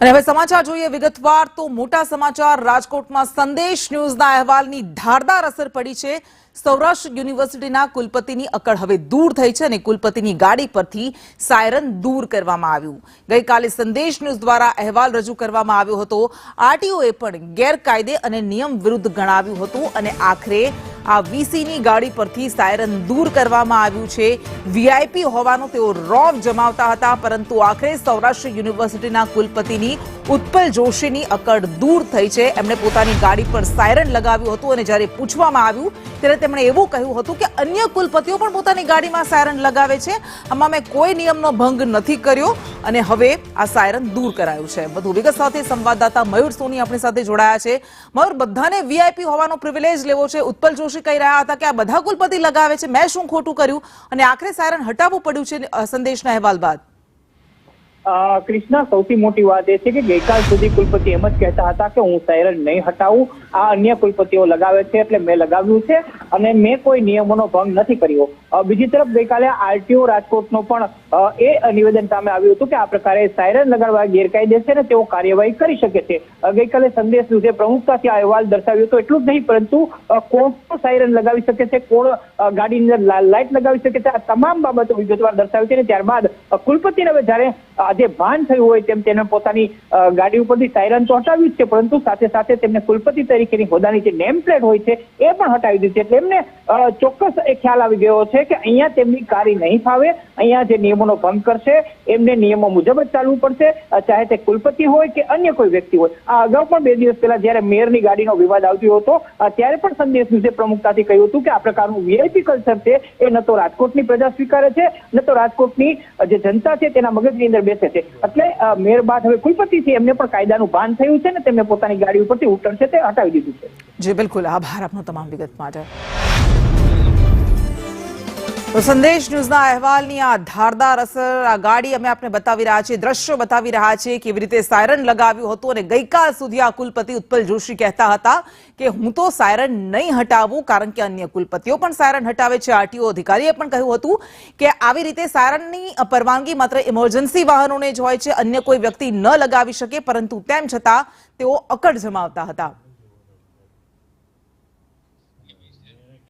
અને હવે સમાચાર જોઈએ વિગતવાર તો મોટા સમાચાર રાજકોટમાં સંદેશ ન્યૂઝના અહેવાલની ધારદાર અસર પડી છે। સૌરાષ્ટ્ર યુનિવર્સિટીના કુલપતિની અકડ હવે દૂર થઈ છે અને કુલપતિની ગાડી પરથી સાયરન દૂર કરવામાં આવ્યું। ગઈકાલે સંદેશ ન્યૂઝ દ્વારા અહેવાલ રજૂ કરવામાં આવ્યો હતો। આરટીઓએ પણ ગેરકાયદે અને નિયમ વિરુદ્ધ ગણાવ્યું હતું અને આખરે આ વીસીની ગાડી પરથી સાયરન દૂર કરવામાં આવ્યું છે। વીઆઈપી હોવાનો તેઓ રોબ જમાવતા હતા, પરંતુ આખરે સૌરાષ્ટ્ર યુનિવર્સિટીના કુલપતિની ઉત્પલ જોશીની અકડ દૂર થઈ છે। એમણે પોતાની ગાડી પર સાયરન લગાવ્યું હતું અને જ્યારે પૂછવામાં આવ્યું ત્યારે તેમણે એવું કહ્યું હતું કે અન્ય કુલપતિઓ પણ પોતાની ગાડીમાં સાયરન લગાવે છે, આમાં મેં કોઈ નિયમનો ભંગ નથી કર્યો અને હવે આ સાયરન દૂર કરાયું છે। વધુ વિગત સાથે સંવાદદાતા મયુર સોની આપણી સાથે જોડાયા છે। મયુર, બધાને વીઆઈપી હોવાનો પ્રિવિલેજ લેવો છે। ઉત્પલ જોશી કહી રહ્યા હતા કે આ બધા કુલપતિ લગાવે છે, મેં શું ખોટું કર્યું અને આખરે સાયરન હટાવવું પડ્યું છે સંદેશના અહેવાલ બાદ। કૃષ્ણા, સૌથી મોટી વાત એ છે કે ગઈકાલ સુધી કુલપતિ એમ જ કહેતા હતા કે હું સાયરન નહીં હટાવું, આ અન્ય કુલપતિઓ લગાવે છે એટલે મેં લગાવ્યું છે અને મેં કોઈ નિયમોનો ભંગ નથી કર્યો। બીજી તરફ ગઈકાલે આરટીઓ રાજકોટનો પણ એ નિવેદન સામે આવ્યું હતું કે આ પ્રકારે સાયરન લગાડવા ગેરકાયદેસર છે ને તેઓ કાર્યવાહી કરી શકે છે। ગઈકાલે સંદેશ ન્યૂઝે પ્રમુખતાથી આ અહેવાલ દર્શાવ્યો હતો। એટલું જ નહીં, પરંતુ કોણ સાયરન લગાવી શકે છે, કોણ ગાડીની અંદર લાઇટ લગાવી શકે છે, આ તમામ બાબતો વિગતવાર દર્શાવી છે। ત્યારબાદ કુલપતિને હવે જ્યારે જે ભાન થયું હોય તેમ તેને પોતાની ગાડી ઉપરથી સાયરન તો હટાવ્યું જ છે, પરંતુ સાથે સાથે તેમને કુલપતિ તરીકેની હોદ્દાની જે નેમ પ્લેટ હોય છે એ પણ હટાવી દીધી છે। એટલે એમને ચોક્કસ એ ખ્યાલ આવી ગયો છે કે અહીંયા તેમની કાર્ય નહીં ફાવે, અહીંયા જે નિયમોનો ભંગ કરશે એમને નિયમો મુજબ જ ચાલવું પડશે, ચાહે તે કુલપતિ હોય કે અન્ય કોઈ વ્યક્તિ હોય। આ અગાઉ પણ 2 દિવસ પહેલા જ્યારે મેયરની ગાડીનો વિવાદ આવ્યો હતો ત્યારે પણ સંદેશ ન્યૂઝે પ્રમુખતાથી કહ્યું હતું કે આ પ્રકારનું વીઆઈપી કલ્ચર છે એ ન તો રાજકોટની પ્રજા સ્વીકારે છે, ન તો રાજકોટની જે જનતા છે તેના મગજની અંદર બેસે છે। એટલે મેયર બાદ હવે કુલપતિ છે એમને પણ કાયદાનું ભાન થયું છે ને તેમને પોતાની ગાડી ઉપરથી ઉતરશે તે હટાવી દીધું છે। જી બિલકુલ, આભાર આપનો તમામ વિગત માટે। તો સંદેશ ન્યૂઝના અહેવાલની આ ધારદાર અસર, આ ગાડી અમે આપને બતાવી રહ્યા છીએ, દ્રશ્યો બતાવી રહ્યા છીએ કેવી રીતે સાયરન લગાવ્યું હતું અને ગઈકાલ સુધી આ કુલપતિ ઉત્પલ જોશી કહેતા હતા કે હું તો સાયરન નહીં હટાવું કારણ કે અન્ય કુલપતિઓ પણ સાયરન હટાવે છે। આરટીઓ અધિકારીએ પણ કહ્યું હતું કે આવી રીતે સાયરનની પરવાનગી માત્ર ઇમરજન્સી વાહનોને જ હોય છે, અન્ય કોઈ વ્યક્તિ ન લગાવી શકે, પરંતુ તેમ છતાં તેઓ અકડ જમાવતા હતા।